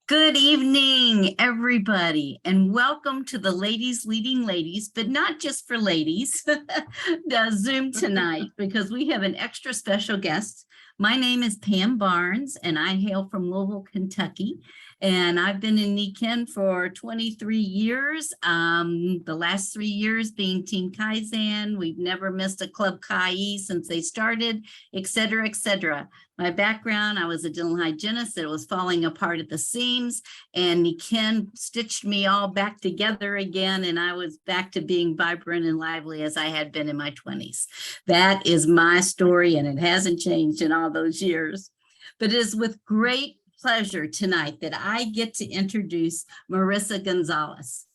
Good evening, everybody, and welcome to the Ladies Leading Ladies, but not just for ladies, the Zoom tonight, because we have an extra special guest. My name is Pam Barnes, and I hail from Louisville, Kentucky, and I've been in NIKKEN for 23 years, the last 3 years being Team Kaizen. We've never missed a Club Kai since they started, et cetera, et cetera. My background, I was a dental hygienist that was falling apart at the seams, and NIKKEN stitched me all back together again, and I was back to being vibrant and lively as I had been in my 20s. That is my story, and it hasn't changed in all those years. But it is with great pleasure tonight that I get to introduce Marissa Gonzalez,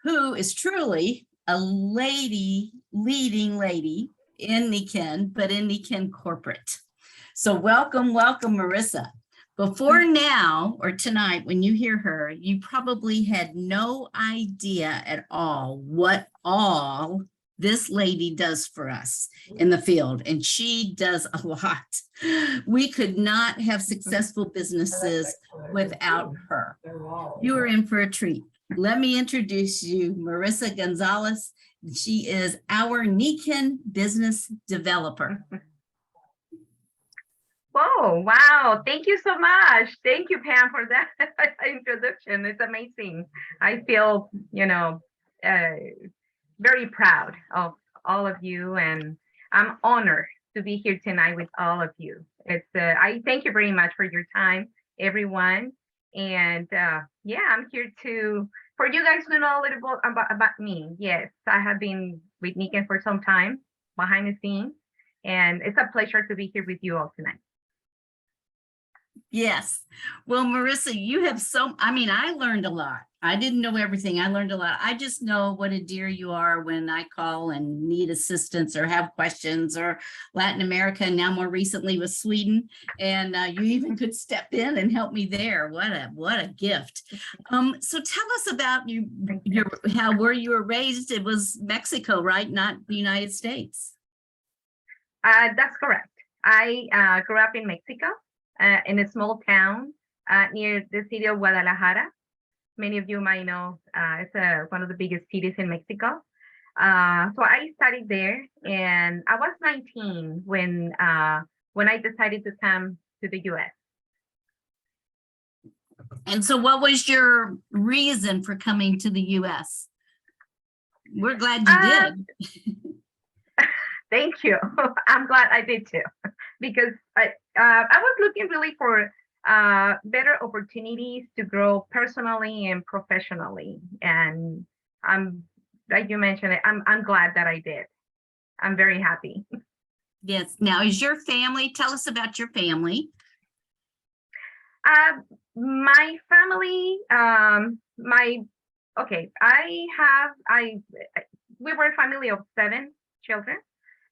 who is truly a leading lady in NIKKEN, but in NIKKEN corporate. So welcome, welcome, Marissa. Before now or tonight, when you hear her, you probably had no idea at all what all this lady does for us in the field, and she does a lot. We could not have successful businesses without her. You are in for a treat. Let me introduce you, Marissa Gonzalez. She is our NIKKEN business developer. Oh, wow. Thank you so much. Thank you, Pam, for that introduction. It's amazing. I feel, very proud of all of you, and I'm honored to be here tonight with all of you. I thank you very much for your time, everyone. And yeah, I'm here for you guys to know a little bit about me. Yes, I have been with NIKKEN for some time behind the scenes, and it's a pleasure to be here with you all tonight. Yes. Well, Marissa, you have I learned a lot. I didn't know everything. I learned a lot. I just know what a dear you are when I call and need assistance or have questions, or Latin America, and now more recently with Sweden. And you even could step in and help me there. What a gift. So tell us about where you were raised. It was Mexico, right? Not the United States. That's correct. I grew up in Mexico. In a small town near the city of Guadalajara. Many of you might know it's one of the biggest cities in Mexico. So I studied there, and I was 19 when I decided to come to the U.S. And so what was your reason for coming to the U.S.? We're glad you did. Thank you. I'm glad I did too, because I was looking really for better opportunities to grow personally and professionally. And like you mentioned, I'm glad that I did. I'm very happy. Yes. Now, is your family? Tell us about your family. My family. We were a family of 7 children.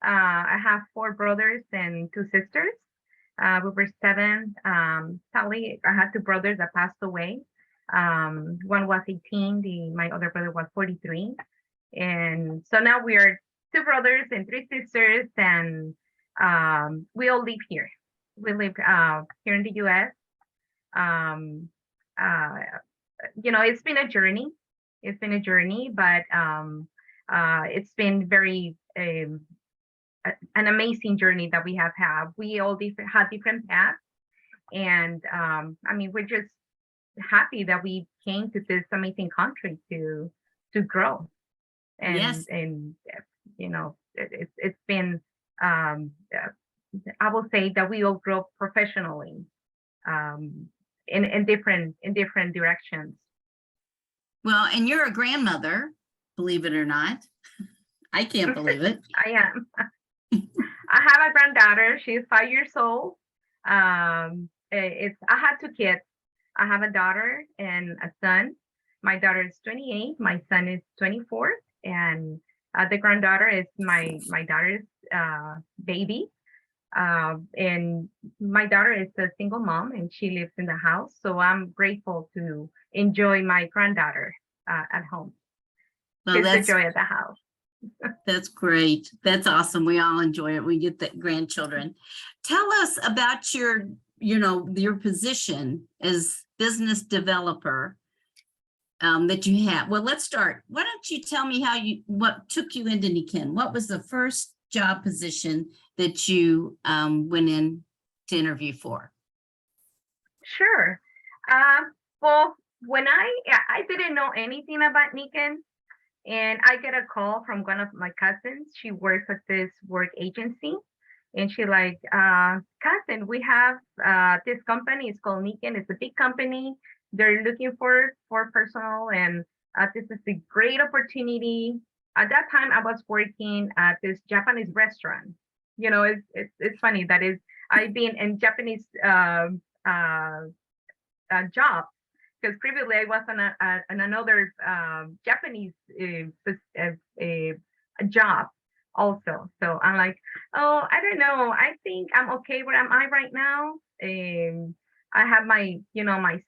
I have 4 brothers and 2 sisters. We were 7. Sadly, I had 2 brothers that passed away. One was 18. My other brother was 43. And so now we are 2 brothers and 3 sisters, and we all live here. We live here in the U.S. It's been a journey. It's been a journey, but it's been very an amazing journey that we have had. We all had different paths, and we're just happy that we came to this amazing country to grow. And yes. And it's been I will say that we all grow professionally in different directions. Well, and you're a grandmother, believe it or not. I can't believe it. I am. I have a granddaughter. She's 5 years old. I had 2 kids. I have a daughter and a son. My daughter is 28. My son is 24. And the granddaughter is my daughter's baby. And my daughter is a single mom, and she lives in the house. So I'm grateful to enjoy my granddaughter at home. Well, it's the joy of the house. That's great. That's awesome. We all enjoy it. We get the grandchildren. Tell us about your position as business developer that you have. Well, let's start. Why don't you tell me what took you into NIKKEN? What was the first job position that you went in to interview for? Sure. Well, when I didn't know anything about NIKKEN, and I get a call from one of my cousins. She works at this work agency, and she like, cousin, we have this company. It's called NIKKEN. It's a big company. They're looking for personnel, and this is a great opportunity. At that time, I was working at this Japanese restaurant. You know, it's funny that is I've been in Japanese job, because previously I was on another Japanese job also. So I'm like, oh, I don't know. I think I'm okay where am I right now. I have my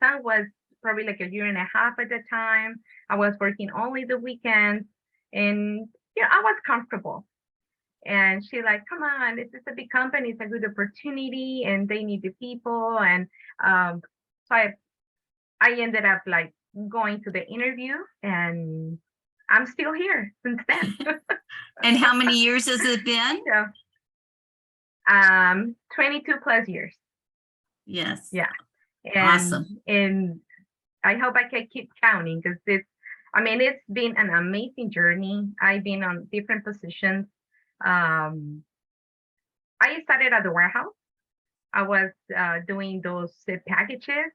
son was probably like a year and a half at the time. I was working only the weekends, and I was comfortable. And she like, come on, this is a big company, it's a good opportunity, and they need the people. And so I ended up like going to the interview, and I'm still here since then. And how many years has it been? So, 22 plus years. Yes. Yeah. And, awesome. And I hope I can keep counting, because it's been an amazing journey. I've been on different positions. I started at the warehouse. I was doing those packages.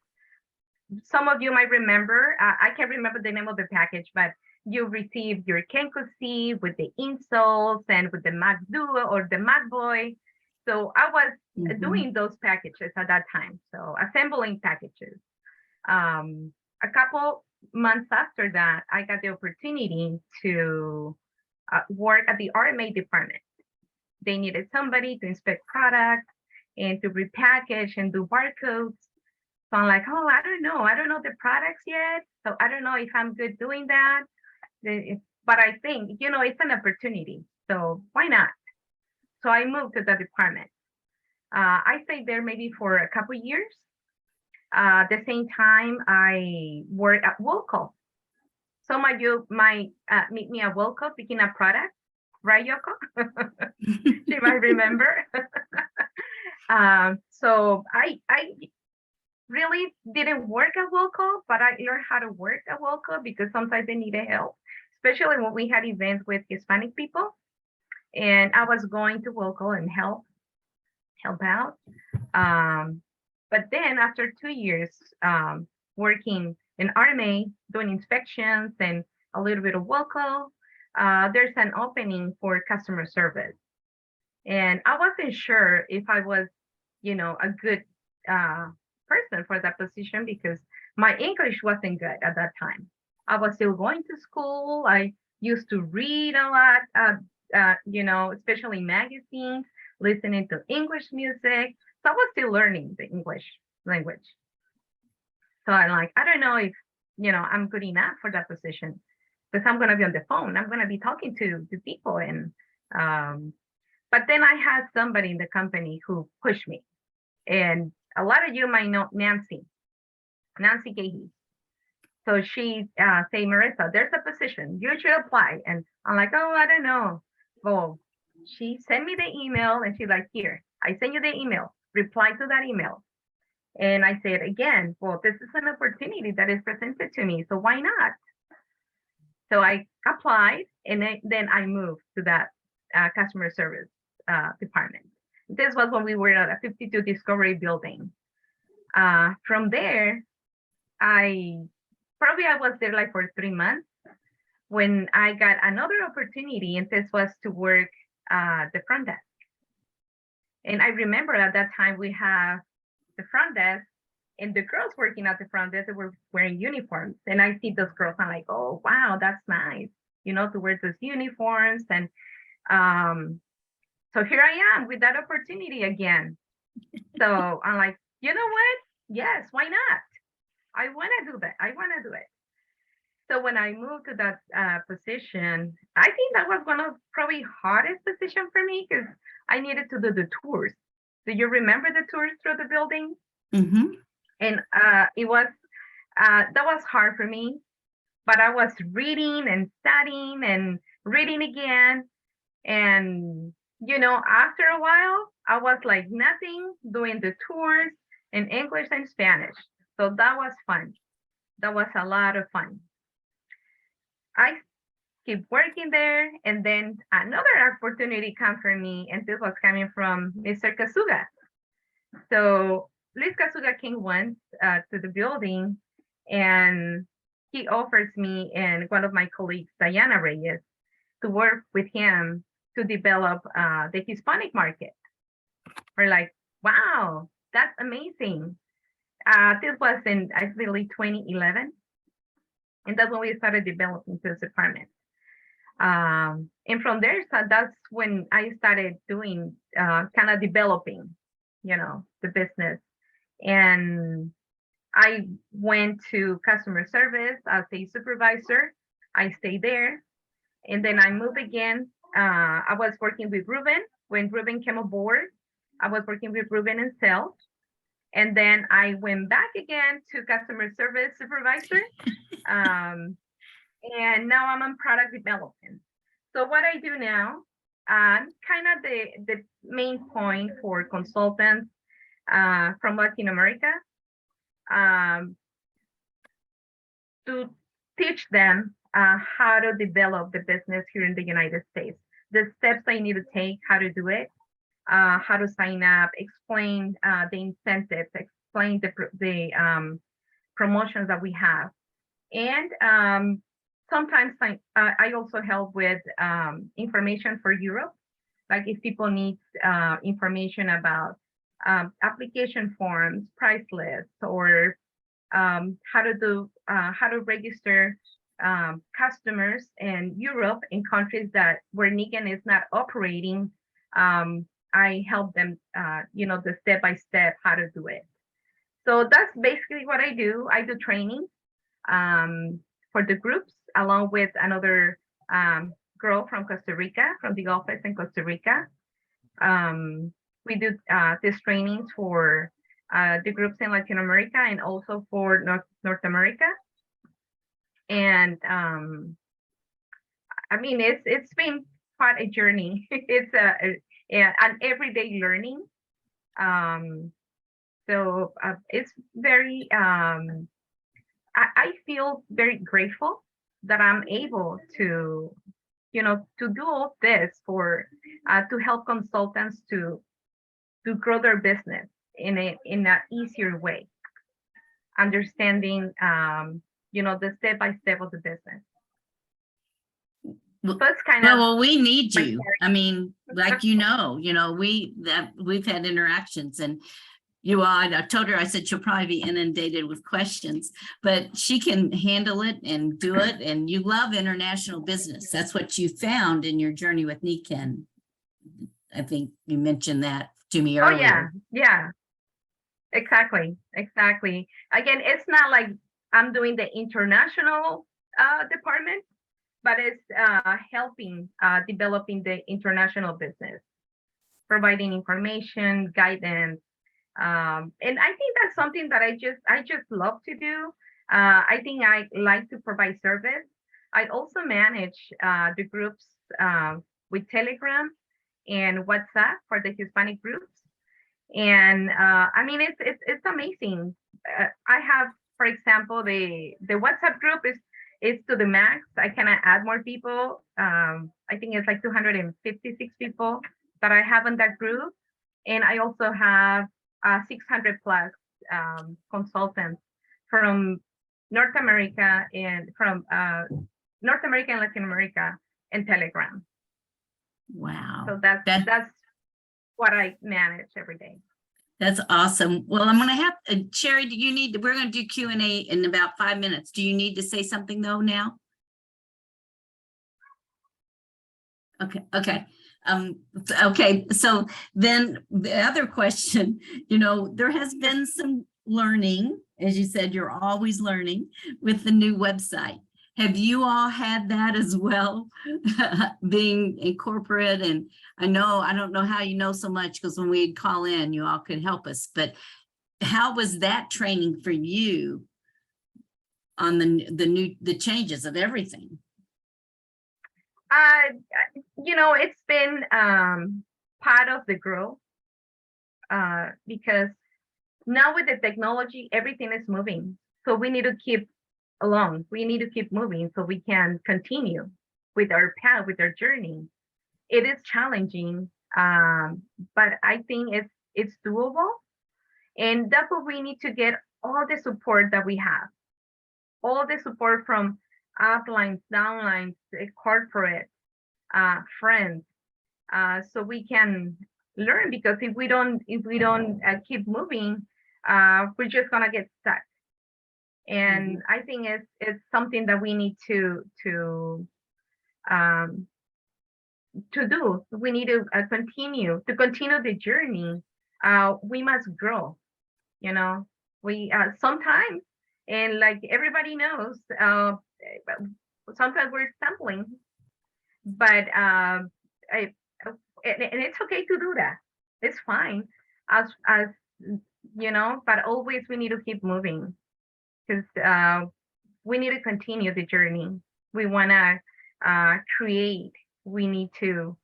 Some of you might remember, I can't remember the name of the package, but you received your Kenko with the insoles and with the Mac Duo or the Mac Boy. So I was doing those packages at that time. So assembling packages. A couple months after that, I got the opportunity to work at the RMA department. They needed somebody to inspect products and to repackage and do barcodes. So I'm like, oh, I don't know the products yet. So I don't know if I'm good doing that. But I think, it's an opportunity. So why not? So I moved to the department. I stayed there maybe for a couple years. At the same time, I worked at Wilco. Some of you might meet me at Wilco picking up products, right, Yoko? She might remember. So I really didn't work at Wilco, but I learned how to work at Wilco because sometimes they needed help, especially when we had events with Hispanic people. And I was going to Wilco and help out. But then after 2 years working in RMA, doing inspections and a little bit of Wilco, there's an opening for customer service. And I wasn't sure if I was, a good person for that position because my English wasn't good at that time. I was still going to school. I used to read a lot, especially magazines, listening to English music. So I was still learning the English language. So I'm like, I don't know if, I'm good enough for that position because I'm going to be on the phone. I'm going to be talking to people. And, but then I had somebody in the company who pushed me. And a lot of you might know Nancy Gahey. So she say, Marissa, there's a position, you should apply. And I'm like, oh, I don't know. Well, she sent me the email and she's like, here, I sent you the email, reply to that email. And I said, again, well, this is an opportunity that is presented to me, so why not? So I applied, and then I moved to that customer service department. This was when we were at a 52 Discovery building. From there, I was there like for 3 months when I got another opportunity, and this was to work the front desk. And I remember at that time we have the front desk, and the girls working at the front desk, they were wearing uniforms. And I see those girls, I'm like, oh, wow, that's nice, to wear those uniforms. And so here I am with that opportunity again. So I'm like, you know what? Yes, why not? I want to do that. I want to do it. So when I moved to that position, I think that was one of probably hardest position for me because I needed to do the tours. Do you remember the tours through the building? Mm-hmm. And it was that was hard for me, but I was reading and studying and reading again. And after a while, I was like nothing doing the tours in English and Spanish. So that was fun. That was a lot of fun. I keep working there, and then another opportunity come for me, and this was coming from Mr. Kasuga. So Luis Kasuga came once to the building, and he offers me and one of my colleagues, Diana Reyes, to work with him to develop the Hispanic market. We're like, wow, that's amazing. This was in, I believe, 2011. And that's when we started developing this department. And from there, so that's when I started doing kind of developing, the business. And I went to customer service as a supervisor. I stayed there. And then I moved again. I was working with Ruben. When Ruben came aboard, I was working with Ruben in sales. And then I went back again to customer service supervisor. And now I'm on product development. So what I do now, kind of the main point for consultants from Latin America, to teach them how to develop the business here in the United States, the steps they need to take, how to do it, how to sign up, explain the incentives, explain the promotions that we have. And sometimes I also help with information for Europe, like if people need information about application forms, price lists, or how to register customers in Europe in countries where NIKKEN is not operating. I help them, the step-by-step how to do it. So that's basically what I do. I do training for the groups, along with another girl from Costa Rica, from the office in Costa Rica. We do these trainings for the groups in Latin America and also for North America. And I mean, it's been quite a journey. It's an everyday learning. So it's very, I feel very grateful that I'm able to, to do all this to help consultants to grow their business in an easier way, understanding, the step-by-step of the business. So it's kind of well, we need you. I mean, like we've had interactions, and I told her, I said she'll probably be inundated with questions, but she can handle it and do it. And you love international business. That's what you found in your journey with NIKKEN. I think you mentioned that to me earlier. Oh yeah, exactly. Again, it's not like I'm doing the international department, but it's helping developing the international business, providing information, guidance. And I think that's something that I just love to do. I think I like to provide service. I also manage the groups with Telegram and WhatsApp for the Hispanic groups. And I mean, it's amazing. I have, for example, the WhatsApp group is to the max. I cannot add more people. I think it's like 256 people that I have in that group. And I also have 600 plus consultants from North America and from North America and Latin America in Telegram. Wow. So that's what I manage every day. That's awesome. Well, I'm going to have Sherry, we're going to do Q&A in about 5 minutes. Do you need to say something though now? Okay. Okay. So then the other question, there has been some learning, as you said, you're always learning with the new website. Have you all had that as well? Being in corporate, and I don't know how you know so much, because when we'd call in, you all could help us, but how was that training for you on the changes of everything? It's been part of the growth, because now with the technology, everything is moving. So we need to keep along. We need to keep moving so we can continue with our path, with our journey. It is challenging, but I think it's doable. And that's what we need to get all the support that we have, all the support from uplines, downlines, corporate, friends, so we can learn. Because if we don't keep moving, we're just gonna get stuck. And I think it's something that we need to do. We need to continue the journey. We must grow. We sometimes, and like everybody knows, sometimes we're stumbling, but and it's okay to do that. It's fine, as but always we need to keep moving, because we need to continue the journey. We want to create. We need to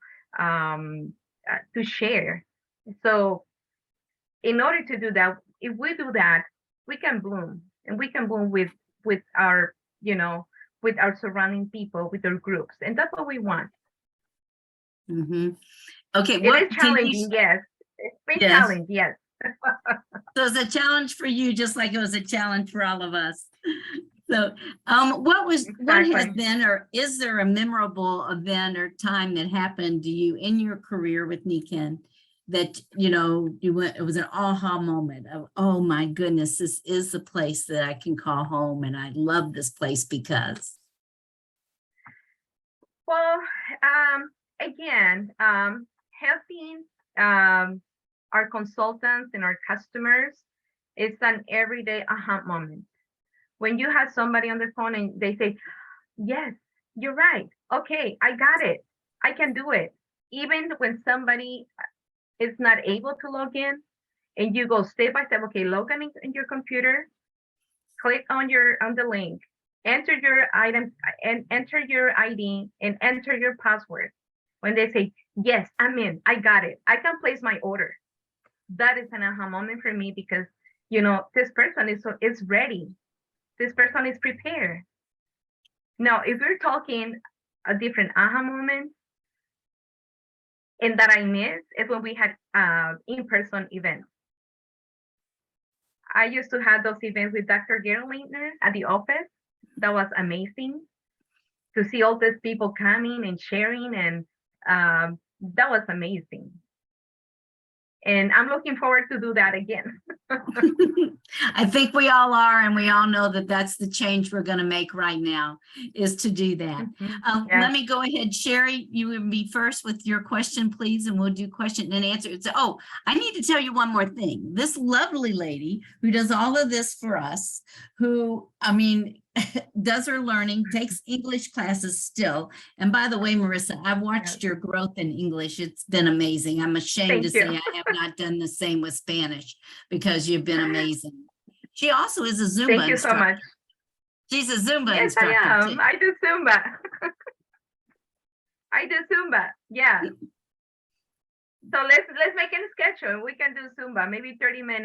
share. So in order to do that, if we do that, we can bloom, and we can bloom with our with our surrounding people, with our groups, and that's what we want. Okay, it is challenging. Yes, it's been challenging. Yes. So it's a challenge for you, just like it was a challenge for all of us. So what has been, or is there a memorable event or time that happened to you in your career with NIKKEN that it was an aha moment of, oh my goodness, this is the place that I can call home, and I love this place because? Well, again, helping our consultants and our customers is an everyday aha moment. When you have somebody on the phone and they say, yes, you're right. Okay, I got it. I can do it. Even when somebody is not able to log in, and you go step by step, okay, log in your computer, click on the link, enter your items, and enter your ID, and enter your password. When they say, yes, I'm in, I got it, I can place my order. That is an aha moment for me, because this person is ready. This person is prepared. Now, if we're talking a different aha moment, and that I miss, is when we had in-person events. I used to have those events with Dr. Gerlingner at the office. That was amazing to see all these people coming and sharing, and that was amazing. And I'm looking forward to do that again. I think we all are, and we all know that that's the change we're going to make right now, is to do that. Yes. Let me go ahead. Sherry, you would be first with your question, please, and we'll do question and answer. Oh, I need to tell you one more thing. This lovely lady who does all of this for us, who, does her learning, takes English classes still. And by the way, Marissa, I've watched your growth in English. It's been amazing. I'm ashamed to say I have not done the same with Spanish, because you've been amazing. She also is a Zumba Thank you instructor. so much. She's a Zumba instructor. Yes, I am. Too. I do Zumba. I do Zumba. Yeah. So let's make it a schedule. We can do Zumba, maybe 30 minutes